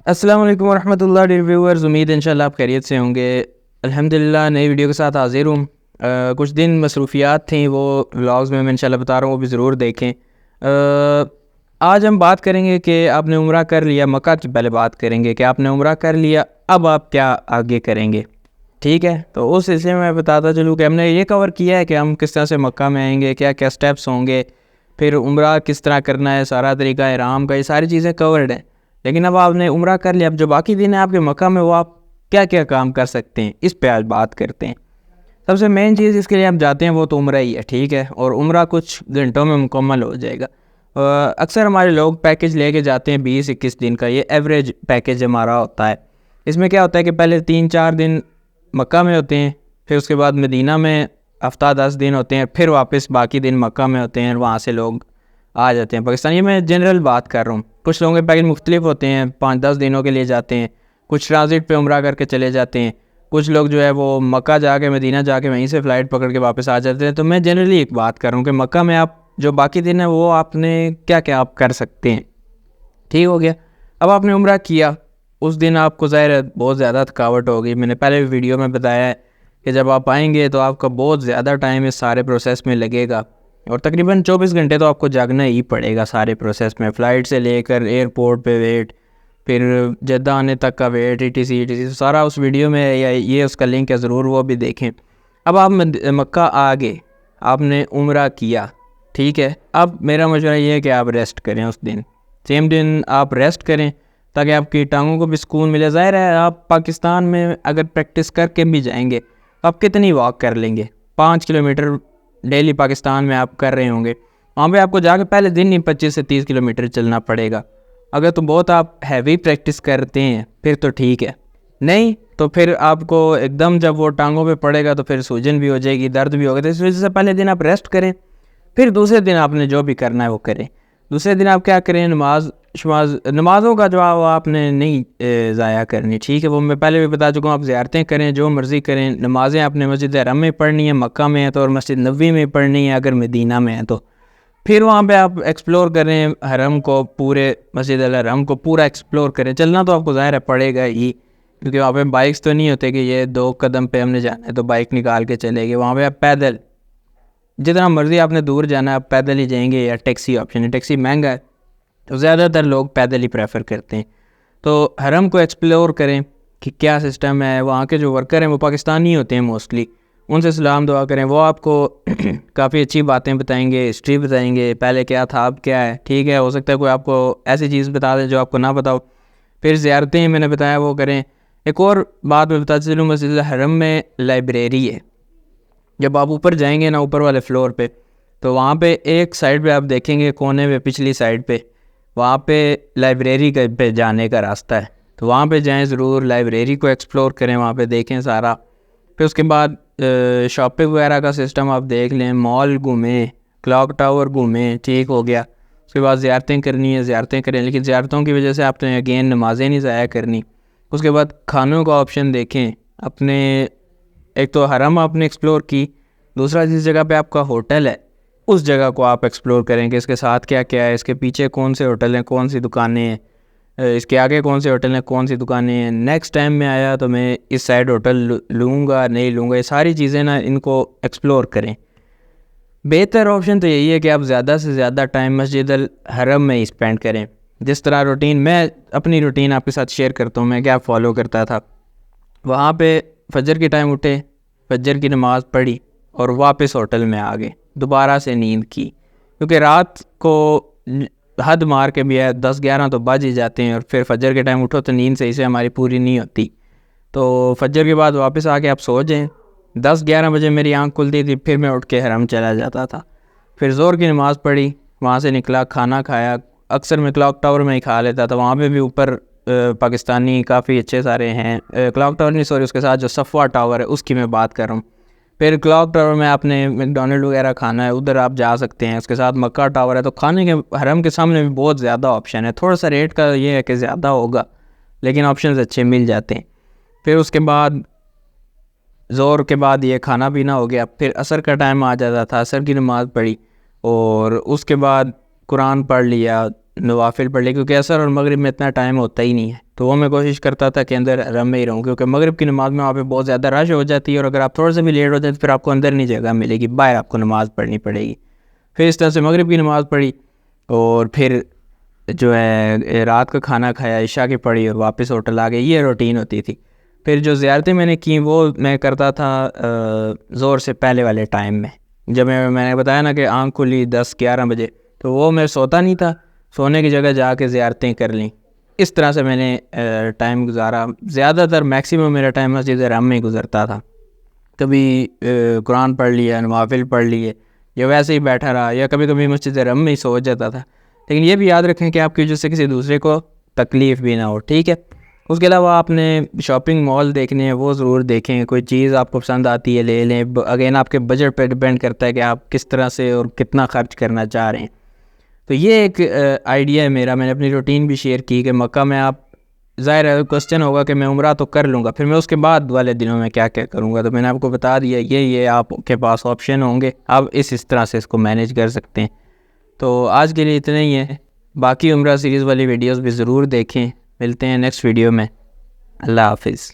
अस्सलाम वालेकुम वरहमतुल्लाह dear viewers, उम्मीद है इंशाल्लाह आप खैरियत से होंगे। अल्हम्दुलिल्लाह नई वीडियो के साथ हाजिर हूँ। कुछ दिन मसरूफियात थी, वो व्लॉग्स में मैं इंशाल्लाह बता रहा हूँ, वो भी ज़रूर देखें। आज हम बात करेंगे कि आपने उम्रा कर लिया, मक्का की पहले बात करेंगे कि आपने उम्रा कर लिया, अब आप क्या आगे करेंगे। ठीक है, तो उस सिलसिले में मैं बताता चलूँ कि हमने ये कवर किया है कि हम किस तरह से मक्का में आएंगे, क्या क्या स्टेप्स होंगे, फिर उम्रा किस तरह करना है, सारा तरीका इहराम का, ये सारी चीज़ें कवर्ड हैं। लेकिन अब आपने उम्रा कर लिया, अब जो बाकी दिन है आपके मक्का में, वो आप क्या क्या काम कर सकते हैं, इस पे आज बात करते हैं। सबसे मेन चीज़ इसके लिए आप जाते हैं वो तो उम्रा ही है, ठीक है, और उम्रा कुछ घंटों में मुकम्मल हो जाएगा। अक्सर हमारे लोग पैकेज लेके जाते हैं 20-21 दिन का, ये एवरेज पैकेज हमारा होता है। इसमें क्या होता है कि पहले 3-4 दिन मक्का में होते हैं, फिर उसके बाद मदीना में हफ्ता 10 दिन होते हैं, फिर वापस बाकी दिन मक्का में होते हैं, वहाँ से लोग आ जाते हैं पाकिस्तान। ये मैं जनरल बात कर रहा हूँ। कुछ लोगों के पैकेज मुख्तलिफ होते हैं, 5-10 दिनों के लिए जाते हैं, कुछ ट्रांजिट पे उम्रा करके चले जाते हैं, कुछ लोग जो है वो मक्का जाके मदीना जाके वहीं से फ़्लाइट पकड़ के वापस आ जाते हैं। तो मैं जनरली एक बात कर रहा हूँ कि मक्का में आप जो बाकी दिन है वो आपने क्या क्या आप कर सकते हैं। ठीक हो गया। अब आपने उम्रा किया, उस दिन आपको ज़ाहिर है बहुत ज़्यादा थकावट होगी। मैंने पहले वीडियो में बताया है कि जब आप आएंगे तो आपका बहुत ज़्यादा टाइम इस सारे प्रोसेस में लगेगा, और तकरीबन 24 घंटे तो आपको जागना ही पड़ेगा सारे प्रोसेस में, फ़्लाइट से लेकर एयरपोर्ट पे वेट, फिर जद्दा आने तक का वेट, ETC सारा उस वीडियो में, या ये उसका लिंक है, ज़रूर वो भी देखें। अब आप मक्का आ गए, आपने उम्रा किया, ठीक है। अब मेरा मशवरा ये है कि आप रेस्ट करें उस दिन, सेम दिन आप रेस्ट करें, ताकि आपकी टांगों को भी सुकून मिले। ज़ाहिर है आप पाकिस्तान में अगर प्रैक्टिस करके भी जाएंगे तो आप कितनी वॉक कर लेंगे, 5 किलोमीटर डेली पाकिस्तान में आप कर रहे होंगे, वहाँ पे आपको जाके पहले दिन ही 25 से 30 किलोमीटर चलना पड़ेगा। अगर तो बहुत आप हैवी प्रैक्टिस करते हैं फिर तो ठीक है, नहीं तो फिर आपको एकदम जब वो टांगों पे पड़ेगा तो फिर सूजन भी हो जाएगी, दर्द भी होगा। तो इस वजह से पहले दिन आप रेस्ट करें, फिर दूसरे दिन आपने जो भी करना है वो करें। दूसरे दिन आप क्या करें, नमाज़ों का जो आपने नहीं ज़ाया करनी, ठीक है। वो मैं पहले भी बता चुका हूँ, आप ज़ियारतें करें, जो मर्ज़ी करें, नमाज़ें आपने मस्जिद हरम में पढ़नी है, मक्का में है तो, और मस्जिद नबवी में पढ़नी है अगर मदीना में है तो। फिर वहाँ पे आप एक्सप्लोर करें हरम को, पूरे मस्जिद अल हरम को पूरा एक्सप्लोर करें। चलना तो आपको ज़ाहिर है पड़ेगा ही, क्योंकि वहाँ पे बाइक्स तो नहीं होते कि ये 2 कदम पे हमने जाना है तो बाइक निकाल के चलेंगे। वहाँ पे आप पैदल, जितना मर्ज़ी आपने दूर जाना है आप पैदल ही जाएंगे, या टैक्सी ऑप्शन है, टैक्सी महंगा है तो ज़्यादातर लोग पैदल ही प्रेफर करते हैं। तो हरम को एक्सप्लोर करें कि क्या सिस्टम है, वहाँ के जो वर्कर हैं वो पाकिस्तानी होते हैं मोस्टली, उनसे सलाम दुआ करें, वो आपको काफ़ी अच्छी बातें बताएंगे, हिस्ट्री बताएंगे, पहले क्या था अब क्या है, ठीक है। हो सकता है कोई आपको ऐसी चीज़ बता दे जो आपको ना बताओ। फिर ज़ियारतें मैंने बताया वो करें। एक और बात मैं बताते चलूँ, मस्जिद हरम में लाइब्रेरी है। जब आप ऊपर जाएंगे ना, ऊपर वाले फ्लोर पे, तो वहाँ पे एक साइड पे आप देखेंगे, कोने पे पिछली साइड पे, वहाँ पे लाइब्रेरी पे जाने का रास्ता है। तो वहाँ पे जाएं ज़रूर, लाइब्रेरी को एक्सप्लोर करें, वहाँ पे देखें सारा। फिर उसके बाद शॉपिंग वगैरह का सिस्टम आप देख लें, मॉल घूमें, क्लॉक टावर घूमें, ठीक हो गया। उसके बाद ज़ियारतें करनी है, ज़ियारतें करें, लेकिन ज़ियारतों की वजह से आपने अगेन नमाज़ें नहीं ज़ाया करनी। उसके बाद खानों का ऑप्शन देखें अपने, एक तो हरम आपने एक्सप्लोर की, दूसरा जिस जगह पे आपका होटल है उस जगह को आप एक्सप्लोर करें कि इसके साथ क्या क्या है, इसके पीछे कौन से होटल हैं, कौन सी दुकानें हैं, इसके आगे कौन से होटल हैं, कौन सी दुकानें हैं। नेक्स्ट टाइम में आया तो मैं इस साइड होटल लूँगा नहीं लूँगा, ये सारी चीज़ें ना इनको एक्सप्लोर करें। बेहतर ऑप्शन तो यही है कि आप ज़्यादा से ज़्यादा टाइम मस्जिद अल हरम में ही स्पेंड करें। जिस तरह रूटीन, मैं अपनी रूटीन आपके साथ शेयर करता हूँ, मैं क्या फ़ॉलो करता था। वहाँ पे फजर के टाइम उठे, फजर की नमाज़ पढ़ी और वापस होटल में आ गए, दोबारा से नींद की, क्योंकि रात को हद मार के भी है 10-11 तो बज ही जाते हैं, और फिर फजर के टाइम उठो तो नींद सही से हमारी पूरी नहीं होती। तो फजर के बाद वापस आके आप सो जाएं। 10-11 बजे मेरी आंख खुलती थी, फिर मैं उठ के हरम चला जाता था, फिर ज़ोर की नमाज़ पढ़ी, वहाँ से निकला, खाना खाया। अक्सर मैं क्लॉक टावर में ही खा लेता था, वहाँ पे भी ऊपर पाकिस्तानी काफ़ी अच्छे सारे हैं। क्लॉक टावर नहीं, सॉरी, उसके साथ जो सफ़वा टावर है उसकी मैं बात कर रहा हूँ। फिर क्लॉक टावर में आपने मैकडोनल्ड वगैरह खाना है, उधर आप जा सकते हैं। उसके साथ मक्का टावर है, तो खाने के हरम के सामने भी बहुत ज़्यादा ऑप्शन है। थोड़ा सा रेट का ये है कि ज़्यादा होगा, लेकिन ऑप्शंस अच्छे मिल जाते हैं। फिर उसके बाद ज़ोर के बाद ये खाना पीना हो गया, फिर असर का टाइम आ जाता था, असर की नमाज़ पढ़ी, और उसके बाद कुरान पढ़ लिया, नवाफिल पढ़ लिया, क्योंकि असर और मगरिब में इतना टाइम होता ही नहीं है। तो वो मैं कोशिश करता था कि अंदर हरम में ही रहूँ, क्योंकि मगरिब की नमाज़ में वहाँ पे बहुत ज़्यादा रश हो जाती है और अगर आप थोड़ा सा भी लेट हो जाए तो फिर आपको अंदर नहीं जगह मिलेगी, बाहर आपको नमाज़ पढ़नी पड़ेगी। फिर इस तरह से मगरिब की नमाज़ पढ़ी और फिर जो है रात का खाना खाया, इशा की पढ़ी और वापस होटल आ गए। ये रूटीन होती थी। फिर जो ज़ियारतें मैंने की वो मैं करता था ज़ोर से पहले वाले टाइम में, जब मैंने बताया ना कि आँख खुली 10-11 बजे, तो वो मैं सोता नहीं था, सोने की जगह जाके ज़ियारतें कर लीं। इस तरह से मैंने टाइम गुजारा। ज़्यादातर मैक्सिमम मेरा टाइम मस्जिद हरम में गुजरता था। कभी कुरान पढ़ लिया, नवाफिल पढ़ लिए, या वैसे ही बैठा रहा, या कभी कभी मस्जिद हरम में ही सो जाता था। लेकिन ये भी याद रखें कि आपकी वजह से किसी दूसरे को तकलीफ़ भी ना हो, ठीक है। उसके अलावा आपने शॉपिंग मॉल देखने हैं, वो ज़रूर देखें। कोई चीज़ आपको पसंद आती है ले लें। अगेन आपके बजट पर डिपेंड करता है कि आप किस तरह से और कितना ख़र्च करना चाह रहे हैं। तो ये एक आइडिया है मेरा। मैंने अपनी रूटीन भी शेयर की कि मक्का में आप, ज़ाहिर है क्वेश्चन होगा कि मैं उम्रा तो कर लूँगा, फिर मैं उसके बाद वाले दिनों में क्या क्या करूँगा। तो मैंने आपको बता दिया, ये आपके पास ऑप्शन होंगे, आप इस तरह से इसको मैनेज कर सकते हैं। तो आज के लिए इतना ही है। बाकी उम्रा सीरीज़ वाली वीडियोस भी ज़रूर देखें। मिलते हैं नेक्स्ट वीडियो में। अल्लाह हाफिज़।